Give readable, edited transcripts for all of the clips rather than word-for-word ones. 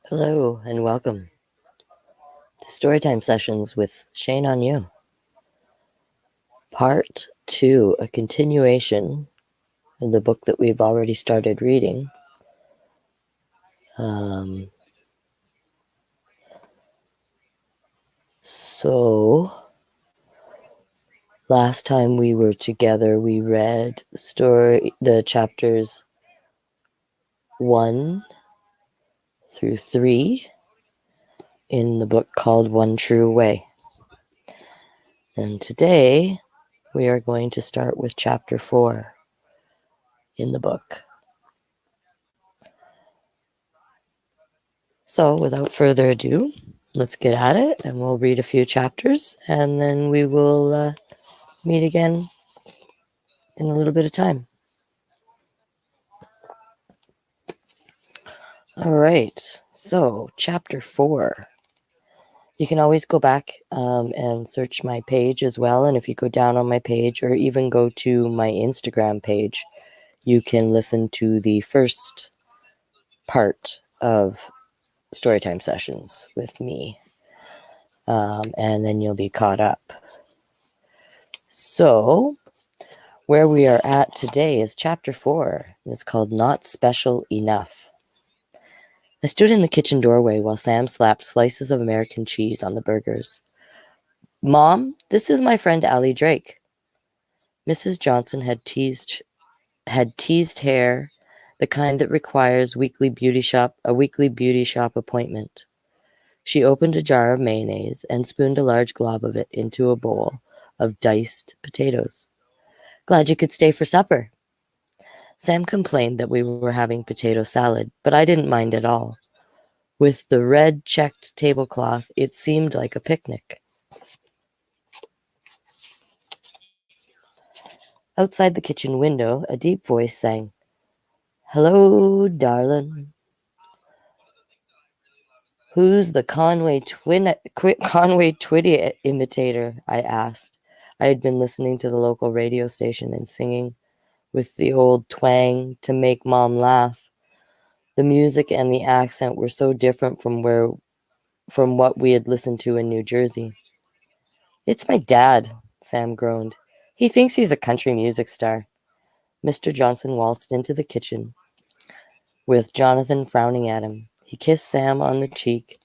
Hello and welcome to Storytime Sessions with Shane Onyou. Part 2, a continuation of the book that we've already started reading. So, last time we were together, we read the chapters 1 through 3 in the book called One True Way. And today we are going to start with chapter 4 in the book. So, without further ado, let's get at it, and we'll read a few chapters, and then we will meet again in a little bit of time. All right, so chapter 4. You can always go back and search my page as well, and if you go down on my page or even go to my Instagram page, you can listen to the first part of Storytime Sessions with me, and then you'll be caught up. So, where we are at today is chapter 4, and it's called Not Special Enough. I stood in the kitchen doorway while Sam slapped slices of American cheese on the burgers. Mom, this is my friend Allie Drake. Mrs. Johnson had teased hair, the kind that requires a weekly beauty shop appointment. She opened a jar of mayonnaise and spooned a large glob of it into a bowl of diced potatoes. Glad you could stay for supper. Sam complained that we were having potato salad, but I didn't mind at all. With the red checked tablecloth, it seemed like a picnic. Outside the kitchen window, a deep voice sang, "Hello, darlin'." "Who's the Conway Twitty imitator?" I asked. I had been listening to the local radio station and singing with the old twang to make Mom laugh. The music and the accent were so different from what we had listened to in New Jersey. "It's my dad," Sam groaned. "He thinks he's a country music star." Mr. Johnson waltzed into the kitchen with Jonathan frowning at him. He kissed Sam on the cheek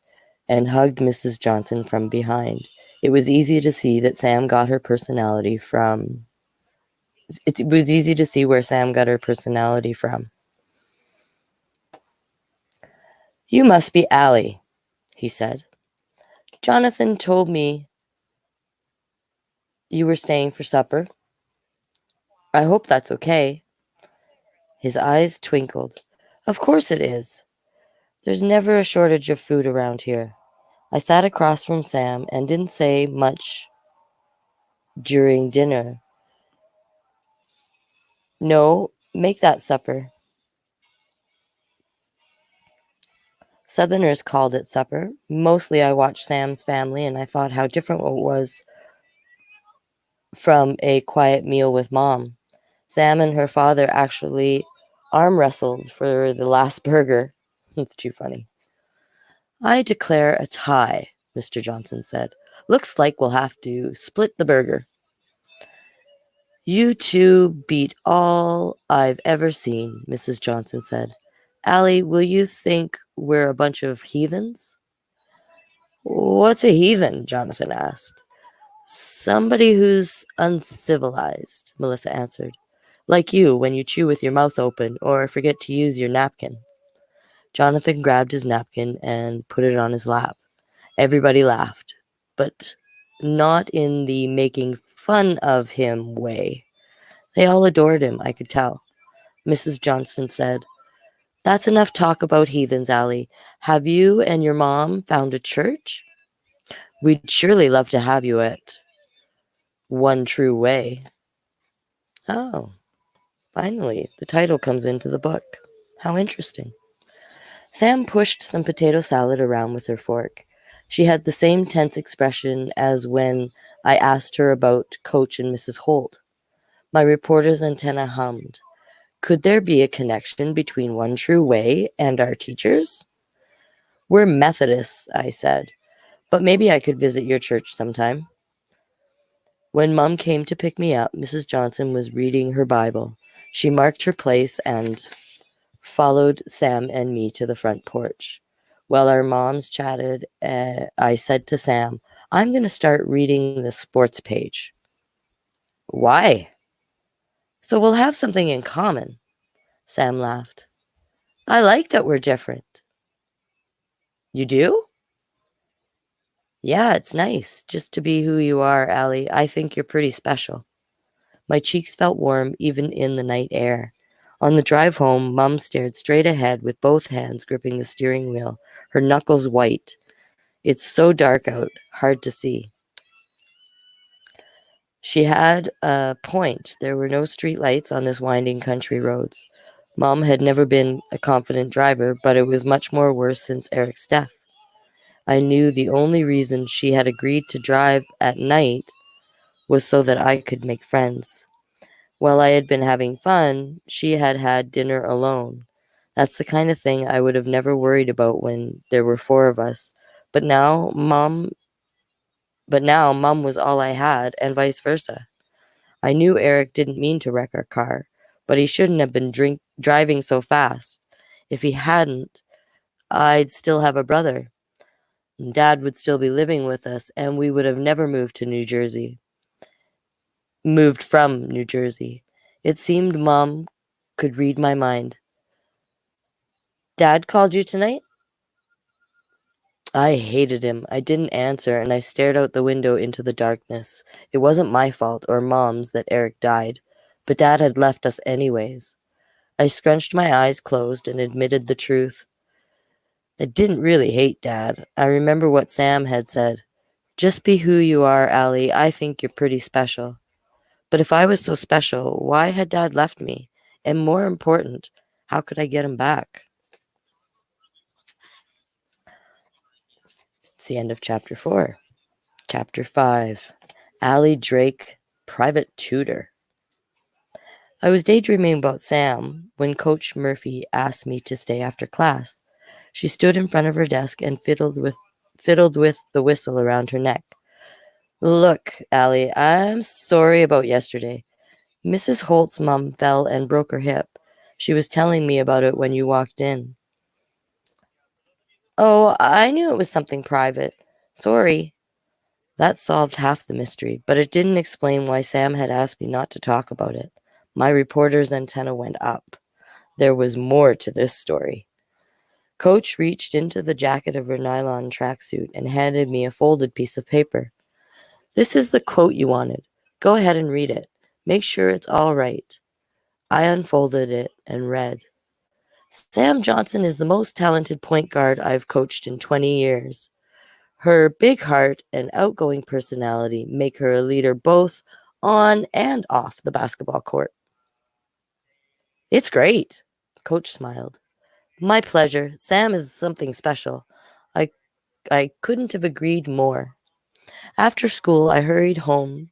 and hugged Mrs. Johnson from behind. It was easy to see that Sam got her personality from... It was easy to see where Sam got her personality from. "You must be Allie," he said. "Jonathan told me you were staying for supper. I hope that's okay." His eyes twinkled. "Of course it is. There's never a shortage of food around here." I sat across from Sam and didn't say much during dinner. "No, make that supper." Southerners called it supper. Mostly I watched Sam's family and I thought how different it was from a quiet meal with Mom. Sam and her father actually arm wrestled for the last burger. It's too funny. "I declare a tie," Mr. Johnson said. "Looks like we'll have to split the burger." "You two beat all I've ever seen," Mrs. Johnson said. "Allie, will you think we're a bunch of heathens?" "What's a heathen?" Jonathan asked. "Somebody who's uncivilized," Melissa answered. "Like you when you chew with your mouth open or forget to use your napkin." Jonathan grabbed his napkin and put it on his lap. Everybody laughed, but not in the making fun of him way. They all adored him, I could tell. Mrs. Johnson said, "That's enough talk about heathens, Allie. Have you and your mom found a church? We'd surely love to have you at One True Way." Oh, finally, the title comes into the book. How interesting. Sam pushed some potato salad around with her fork. She had the same tense expression as when I asked her about Coach and Mrs. Holt. My reporter's antenna hummed. Could there be a connection between One True Way and our teachers? We're Methodists, I said, but maybe I could visit your church sometime. When Mum came to pick me up, Mrs. Johnson was reading her Bible. She marked her place and followed Sam and me to the front porch. While our moms chatted, I said to Sam, I'm going to start reading the sports page. Why? So we'll have something in common. Sam laughed. I like that we're different. You do? Yeah, it's nice just to be who you are, Allie. I think you're pretty special. My cheeks felt warm even in the night air. On the drive home, Mum stared straight ahead with both hands gripping the steering wheel, her knuckles white. It's so dark out, hard to see. She had a point. There were no street lights on this winding country roads. Mom had never been a confident driver, but it was much more worse since Eric's death. I knew the only reason she had agreed to drive at night was so that I could make friends. While I had been having fun, she had had dinner alone. That's the kind of thing I would have never worried about when there were 4 of us. But now Mom was all I had, and vice versa. I knew Eric didn't mean to wreck our car, but he shouldn't have been driving so fast. If he hadn't, I'd still have a brother. Dad would still be living with us, and we would have never moved from New Jersey. It seemed Mom could read my mind. Dad called you tonight? I hated him. I didn't answer, and I stared out the window into the darkness. It wasn't my fault or Mom's that Eric died, but Dad had left us anyways. I scrunched my eyes closed and admitted the truth. I didn't really hate Dad. I remember what Sam had said. Just be who you are, Allie. I think you're pretty special. But if I was so special, why had Dad left me? And more important, how could I get him back? It's the end of chapter 4. Chapter 5. Allie Drake, Private Tutor. I was daydreaming about Sam when Coach Murphy asked me to stay after class. She stood in front of her desk and fiddled with the whistle around her neck. Look, Allie, I'm sorry about yesterday. Mrs. Holt's mom fell and broke her hip. She was telling me about it when you walked in. Oh, I knew it was something private. Sorry. That solved half the mystery, but it didn't explain why Sam had asked me not to talk about it. My reporter's antenna went up. There was more to this story. Coach reached into the jacket of her nylon tracksuit and handed me a folded piece of paper. This is the quote you wanted. Go ahead and read it. Make sure it's all right. I unfolded it and read. Sam Johnson is the most talented point guard I've coached in 20 years. Her big heart and outgoing personality make her a leader both on and off the basketball court. It's great, Coach smiled. My pleasure. Sam is something special. I couldn't have agreed more. After school, I hurried home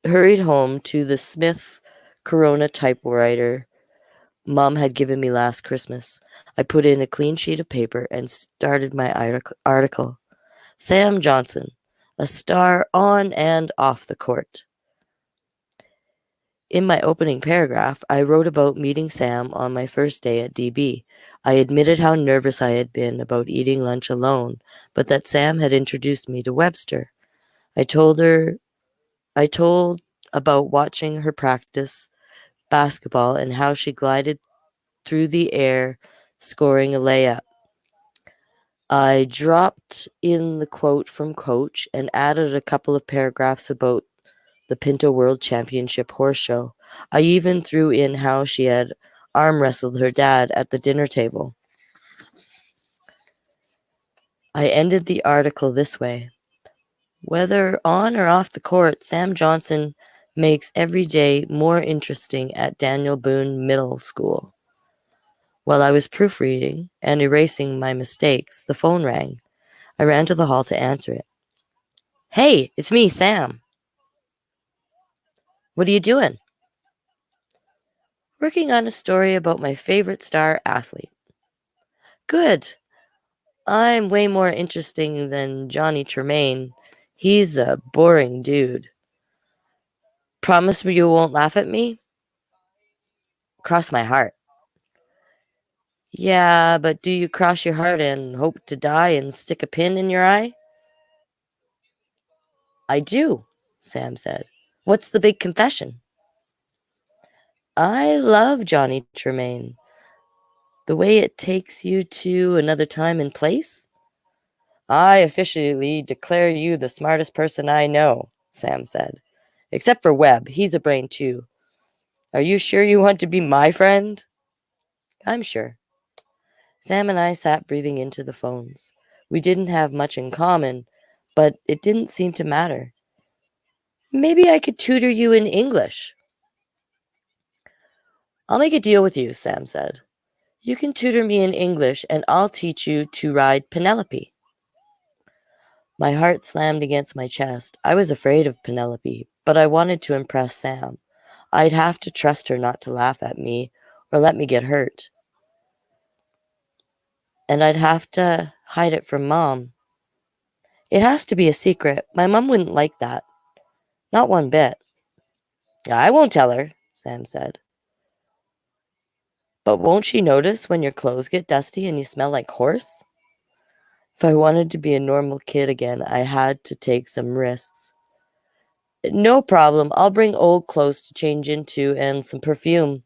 to the Smith Corona typewriter Mom had given me last Christmas. I put in a clean sheet of paper and started my article. Sam Johnson, a star on and off the court. In my opening paragraph, I wrote about meeting Sam on my first day at DB. I admitted how nervous I had been about eating lunch alone, but that Sam had introduced me to Webster. I told about watching her practice basketball and how she glided through the air, scoring a layup. I dropped in the quote from Coach and added a couple of paragraphs about the Pinto World Championship horse show. I even threw in how she had arm wrestled her dad at the dinner table. I ended the article this way. Whether on or off the court, Sam Johnson makes every day more interesting at Daniel Boone Middle School. While I was proofreading and erasing my mistakes, the phone rang. I ran to the hall to answer it. Hey, it's me, Sam. What are you doing? Working on a story about my favorite star athlete. Good. I'm way more interesting than Johnny Tremaine. He's a boring dude. Promise me you won't laugh at me? Cross my heart. Yeah, but do you cross your heart and hope to die and stick a pin in your eye? I do, Sam said. What's the big confession? I love Johnny Tremaine. The way it takes you to another time and place? I officially declare you the smartest person I know, Sam said. Except for Webb, he's a brain too. Are you sure you want to be my friend? I'm sure. Sam and I sat breathing into the phones. We didn't have much in common, but it didn't seem to matter. Maybe I could tutor you in English. I'll make a deal with you, Sam said. You can tutor me in English, and I'll teach you to ride Penelope. My heart slammed against my chest. I was afraid of Penelope, but I wanted to impress Sam. I'd have to trust her not to laugh at me or let me get hurt. And I'd have to hide it from Mom. It has to be a secret. My mom wouldn't like that. Not one bit. I won't tell her, Sam said. But won't she notice when your clothes get dusty and you smell like horse? If I wanted to be a normal kid again, I had to take some risks. No problem. I'll bring old clothes to change into and some perfume.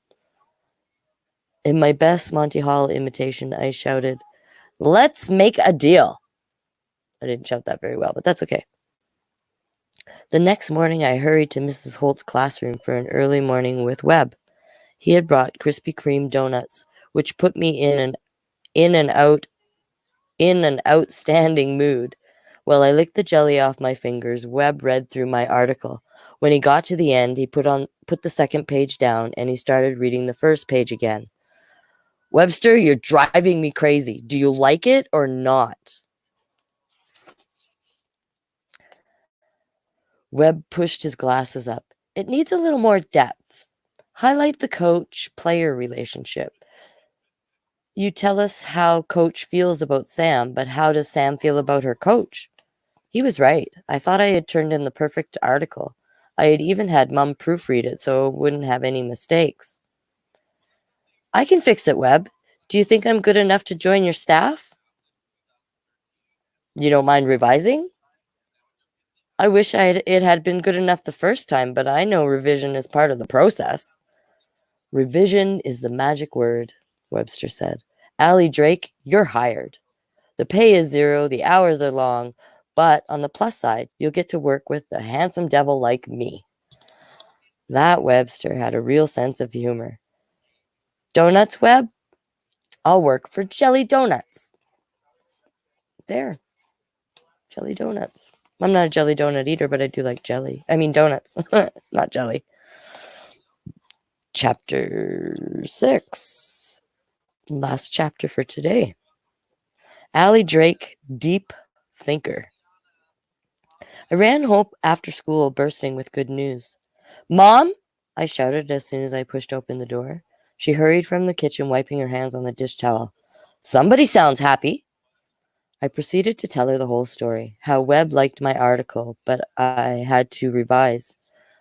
In my best Monty Hall imitation, I shouted, "Let's make a deal." I didn't shout that very well, but that's okay. The next morning, I hurried to Mrs. Holt's classroom for an early morning with Webb. He had brought Krispy Kreme donuts, which put me in an outstanding mood. While I licked the jelly off my fingers, Webb read through my article. When he got to the end, he put the second page down and he started reading the first page again. Webster, you're driving me crazy. Do you like it or not? Webb pushed his glasses up. It needs a little more depth. Highlight the coach-player relationship. You tell us how Coach feels about Sam, but how does Sam feel about her coach? He was right. I thought I had turned in the perfect article. I had even had Mum proofread it so it wouldn't have any mistakes. I can fix it, Webb. Do you think I'm good enough to join your staff? You don't mind revising? I wish it had been good enough the first time, but I know revision is part of the process. Revision is the magic word, Webster said. Allie Drake, you're hired. The pay is zero, the hours are long, but on the plus side, you'll get to work with a handsome devil like me. That Webster had a real sense of humor. Donuts, Webb? I'll work for Jelly Donuts. There. Jelly Donuts. I'm not a jelly donut eater, but I do like jelly. I mean donuts, not jelly. Chapter 6. Last chapter for today. Allie Drake, deep thinker. I ran home after school, bursting with good news. Mom! I shouted as soon as I pushed open the door. She hurried from the kitchen, wiping her hands on the dish towel. Somebody sounds happy. I proceeded to tell her the whole story, how Webb liked my article, but I had to revise.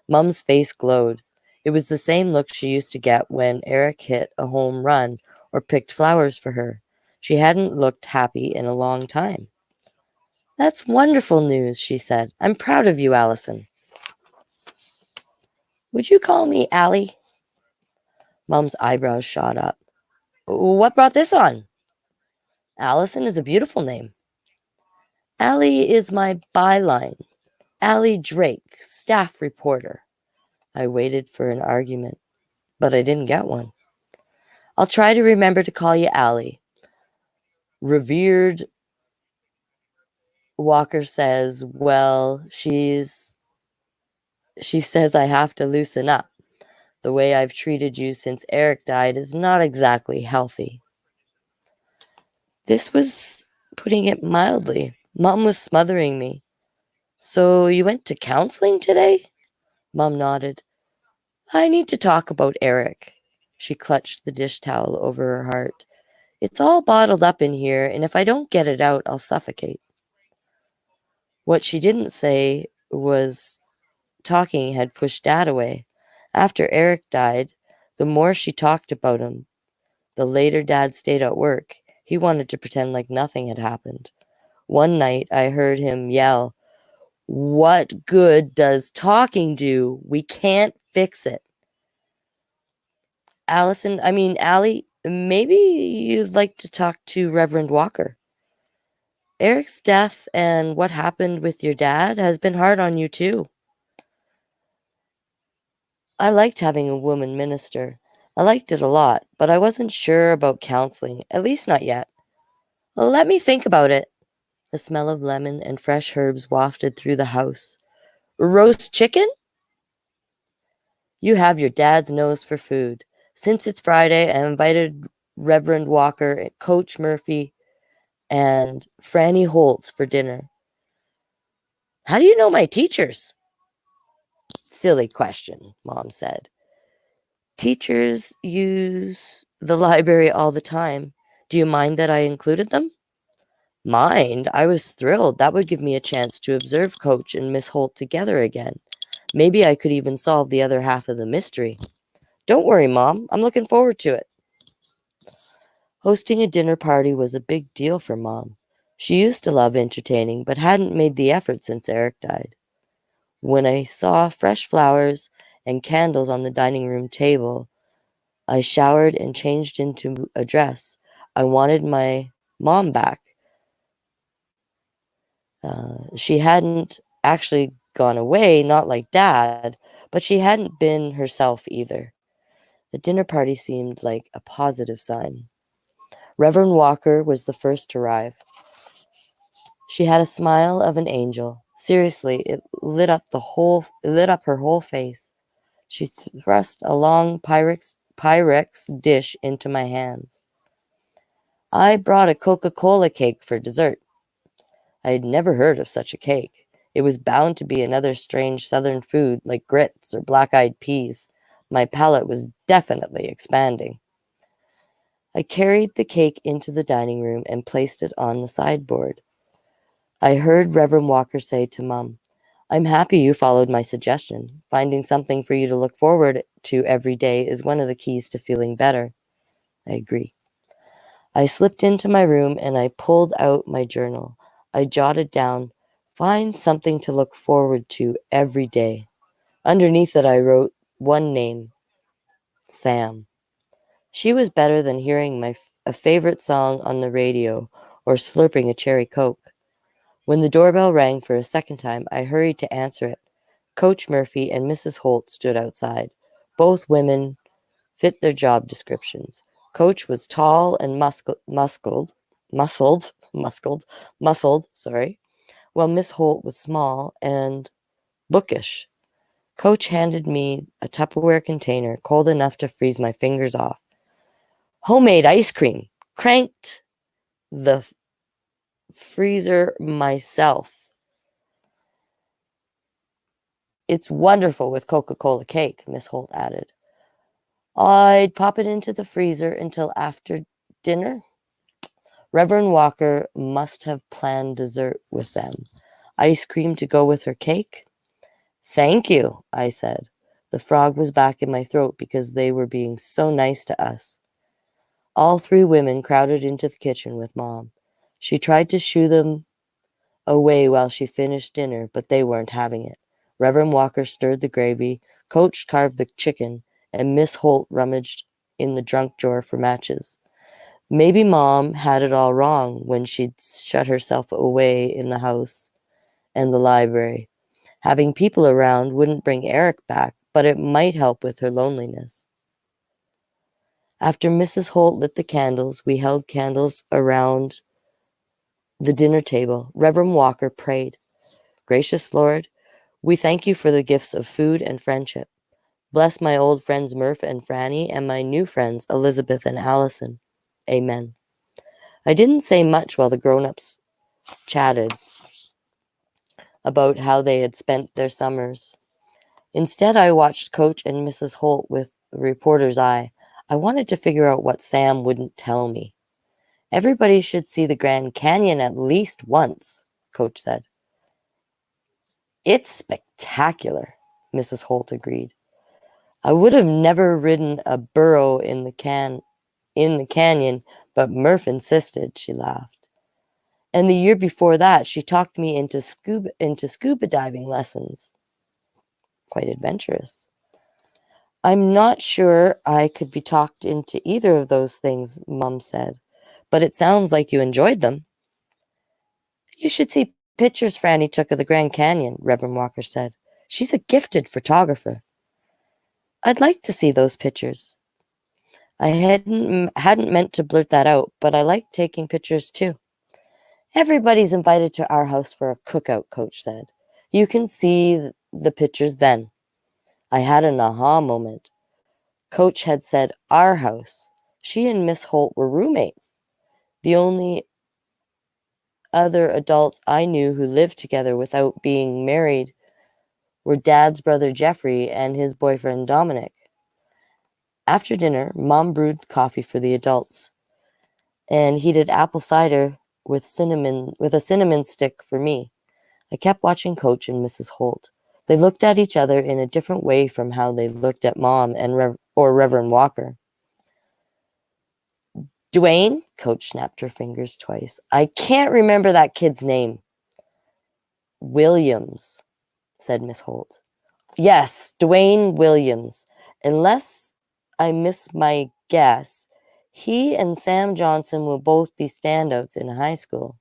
Mum's face glowed. It was the same look she used to get when Eric hit a home run or picked flowers for her. She hadn't looked happy in a long time. That's wonderful news, she said. I'm proud of you, Allison. Would you call me Allie? Mum's eyebrows shot up. What brought this on? Allison is a beautiful name. Allie is my byline. Allie Drake, staff reporter. I waited for an argument, but I didn't get one. I'll try to remember to call you Allie. Revered Walker says, well, she says I have to loosen up. The way I've treated you since Eric died is not exactly healthy. This was putting it mildly. Mom was smothering me. So you went to counseling today? Mom nodded. I need to talk about Eric. She clutched the dish towel over her heart. It's all bottled up in here, and if I don't get it out, I'll suffocate. What she didn't say was talking had pushed Dad away. After Eric died, the more she talked about him, the later Dad stayed at work. He wanted to pretend like nothing had happened. One night, I heard him yell, "What good does talking do? We can't fix it." Allie, maybe you'd like to talk to Reverend Walker. Eric's death and what happened with your dad has been hard on you too. I liked having a woman minister. I liked it a lot, but I wasn't sure about counseling, at least not yet. Let me think about it. The smell of lemon and fresh herbs wafted through the house. Roast chicken? You have your dad's nose for food. Since it's Friday, I invited Reverend Walker, Coach Murphy, and Franny Holtz for dinner. How do you know my teachers? Silly question, Mom said. Teachers use the library all the time. Do you mind that I included them? Mind? I was thrilled. That would give me a chance to observe Coach and Miss Holt together again. Maybe I could even solve the other half of the mystery. Don't worry, Mom. I'm looking forward to it. Hosting a dinner party was a big deal for Mom. She used to love entertaining, but hadn't made the effort since Eric died. When I saw fresh flowers and candles on the dining room table, I showered and changed into a dress. I wanted my mom back. She hadn't actually gone away, not like Dad, but she hadn't been herself either. The dinner party seemed like a positive sign. Reverend Walker was the first to arrive. She had a smile of an angel. Seriously, it lit up her whole face. She thrust a long Pyrex dish into my hands. I brought a Coca-Cola cake for dessert. I had never heard of such a cake. It was bound to be another strange southern food like grits or black-eyed peas. My palate was definitely expanding. I carried the cake into the dining room and placed it on the sideboard. I heard Reverend Walker say to Mom, "I'm happy you followed my suggestion. Finding something for you to look forward to every day is one of the keys to feeling better." I agree. I slipped into my room and I pulled out my journal. I jotted down, "Find something to look forward to every day." Underneath it, I wrote one name, Sam. She was better than hearing a favorite song on the radio or slurping a cherry Coke. When the doorbell rang for a second time, I hurried to answer it. Coach Murphy and Mrs. Holt stood outside. Both women fit their job descriptions. Coach was tall and muscled, while Miss Holt was small and bookish. Coach handed me a Tupperware container cold enough to freeze my fingers off. Homemade ice cream. Cranked the freezer myself. It's wonderful with Coca-Cola cake, Miss Holt added. I'd pop it into the freezer until after dinner. Reverend Walker must have planned dessert with them. Ice cream to go with her cake? Thank you, I said. The frog was back in my throat because they were being so nice to us. All three women crowded into the kitchen with Mom. She tried to shoo them away while she finished dinner, but they weren't having it. Reverend Walker stirred the gravy, Coach carved the chicken, and Miss Holt rummaged in the junk drawer for matches. Maybe Mom had it all wrong when she'd shut herself away in the house and the library. Having people around wouldn't bring Eric back, but it might help with her loneliness. After Mrs. Holt lit the candles, we held candles around the dinner table. Reverend Walker prayed, "Gracious Lord, we thank you for the gifts of food and friendship. Bless my old friends Murph and Franny and my new friends Elizabeth and Allison. Amen." I didn't say much while the grown-ups chatted about how they had spent their summers. Instead, I watched Coach and Mrs. Holt with a reporter's eye. I wanted to figure out what Sam wouldn't tell me. Everybody should see the Grand Canyon at least once, Coach said. It's spectacular, Mrs. Holt agreed. I would have never ridden a burro in the canyon, but Murph insisted, she laughed. And the year before that, she talked me into scuba diving lessons. Quite adventurous. I'm not sure I could be talked into either of those things, Mum said, but it sounds like you enjoyed them. You should see pictures Franny took of the Grand Canyon, Reverend Walker said. She's a gifted photographer. I'd like to see those pictures. I hadn't meant to blurt that out, but I like taking pictures too. Everybody's invited to our house for a cookout, Coach said. You can see the pictures then. I had an aha moment. Coach had said our house. She and Miss Holt were roommates. The only other adults I knew who lived together without being married were Dad's brother Jeffrey and his boyfriend Dominic. After dinner, Mom brewed coffee for the adults and heated apple cider with a cinnamon stick for me. I kept watching Coach and Mrs. Holt. They looked at each other in a different way from how they looked at Mom and Reverend Walker. Dwayne, Coach snapped her fingers twice. I can't remember that kid's name. Williams, said Miss Holt. Yes, Dwayne Williams. Unless I miss my guess, he and Sam Johnson will both be standouts in high school.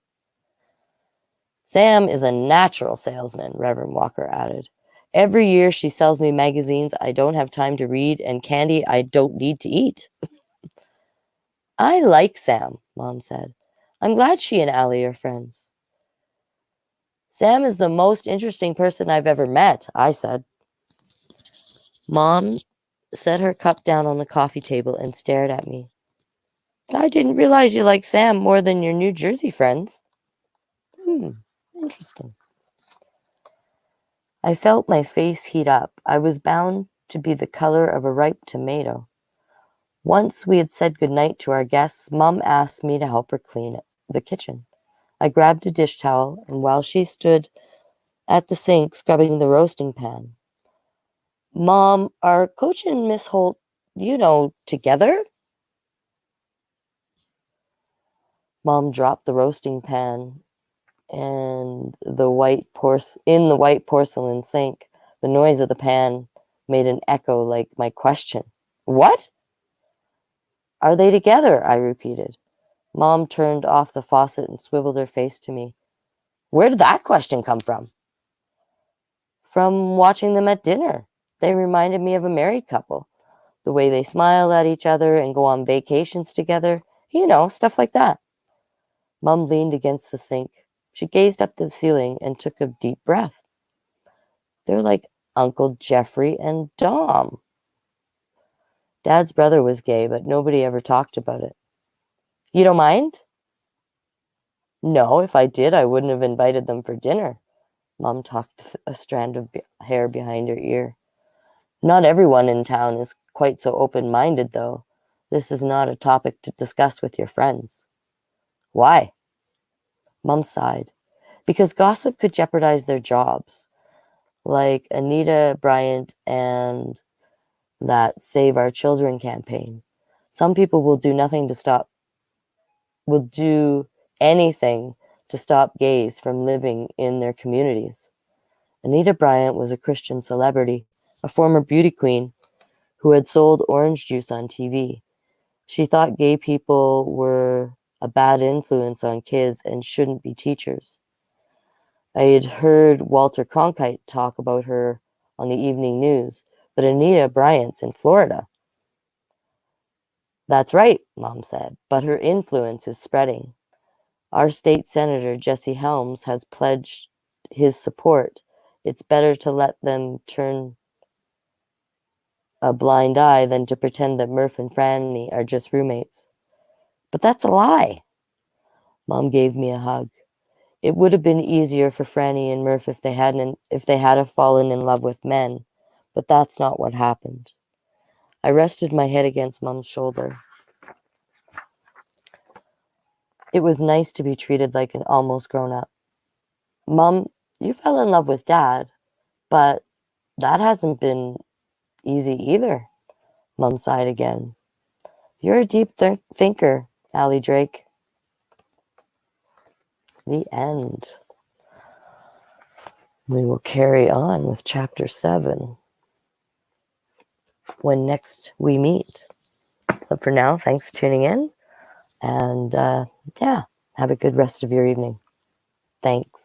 Sam is a natural salesman, Reverend Walker added. Every year she sells me magazines I don't have time to read and candy I don't need to eat. I like Sam, Mom said. I'm glad she and Allie are friends. Sam is the most interesting person I've ever met, I said. Mom set her cup down on the coffee table and stared at me. I didn't realize you liked Sam more than your New Jersey friends. Interesting. I felt my face heat up. I was bound to be the color of a ripe tomato. Once we had said goodnight to our guests, Mom asked me to help her clean the kitchen. I grabbed a dish towel, and while she stood at the sink scrubbing the roasting pan, Mom, are Coach and Miss Holt, together? Mom dropped the roasting pan and the white porcelain sink. The noise of the pan made an echo like my question. What? Are they together? I repeated. Mom turned off the faucet and swiveled her face to me. Where did that question come from? From watching them at dinner. They reminded me of a married couple. The way they smile at each other and go on vacations together. Stuff like that. Mom leaned against the sink. She gazed up to the ceiling and took a deep breath. They're like Uncle Jeffrey and Dom. Dad's brother was gay, but nobody ever talked about it. You don't mind? No, if I did, I wouldn't have invited them for dinner. Mom tucked a strand of hair behind her ear. Not everyone in town is quite so open-minded, though. This is not a topic to discuss with your friends. Why? Mom sighed. Because gossip could jeopardize their jobs, like Anita Bryant and that Save Our Children campaign. Some people will do anything to stop gays from living in their communities. Anita Bryant was a Christian celebrity, a former beauty queen who had sold orange juice on TV. She thought gay people were a bad influence on kids and shouldn't be teachers. I had heard Walter Cronkite talk about her on the evening news, but Anita Bryant's in Florida. That's right, Mom said, but her influence is spreading. Our state senator, Jesse Helms, has pledged his support. It's better to let them turn a blind eye than to pretend that Murph and Franny are just roommates. But that's a lie. Mom gave me a hug. It would have been easier for Franny and Murph if they had fallen in love with men, but that's not what happened. I rested my head against Mom's shoulder. It was nice to be treated like an almost grown-up. Mom, you fell in love with Dad, but that hasn't been easy either. Mom sighed again. You're a deep thinker, Allie Drake. The end. We will carry on with chapter 7 when next we meet. But for now, thanks for tuning in. And yeah, have a good rest of your evening. Thanks.